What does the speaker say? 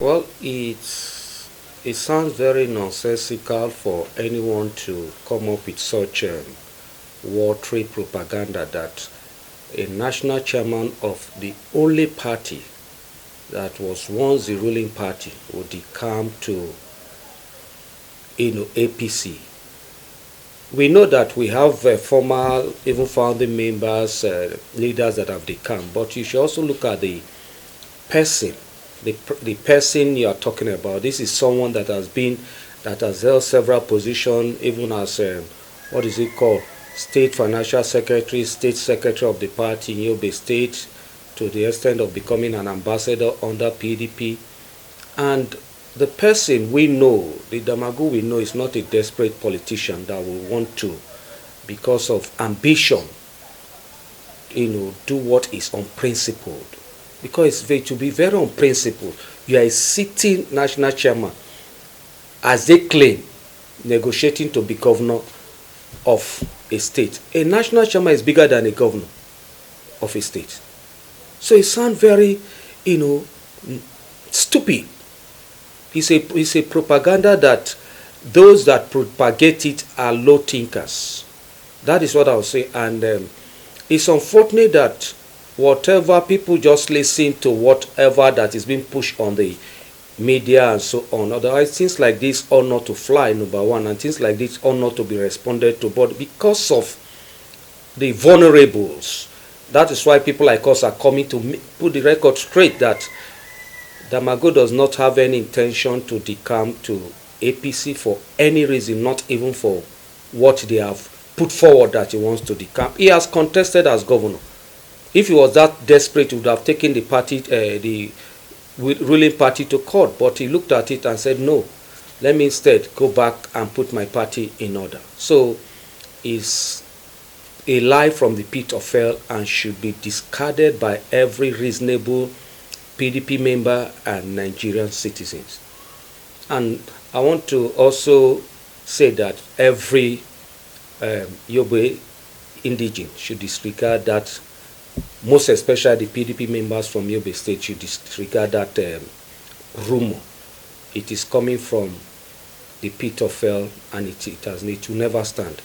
Well, it sounds very nonsensical for anyone to come up with such watery propaganda that a national chairman of the only party that was once the ruling party would decamp to, APC. We know that we have former, even founding members, leaders that have decamped, but you should also look at the person, the person you are talking about. This is someone that has held several positions, even as what is it called, state financial secretary, state secretary of the party in Yobe State, to the extent of becoming an ambassador under PDP. And the person we know, the Damagum we know, is not a desperate politician that will want to, because of ambition, do what is unprincipled. Because to be very unprincipled, you are a sitting national chairman, as they claim, negotiating to be governor of a state. A national chairman is bigger than a governor of a state. So it sounds very, stupid. It's a propaganda that those that propagate it are low thinkers. That is what I would say. And it's unfortunate that whatever people just listen to whatever that is being pushed on the media and so on. Otherwise, things like this ought not to fly, number one, and things like this ought not to be responded to. But because of the vulnerables, that is why people like us are coming to put the record straight that Damagum does not have any intention to decamp to APC for any reason, not even for what they have put forward that he wants to decamp. He has contested as governor. If he was that desperate, he would have taken the party, the ruling party, to court. But he looked at it and said, no, let me instead go back and put my party in order. So it's a lie from the pit of hell and should be discarded by every reasonable PDP member and Nigerian citizens. And I want to also say that every Yobe indigene should disregard that, most especially the PDP members from Yobe State should disregard that rumor. It is coming from the pit of hell, and it will never stand.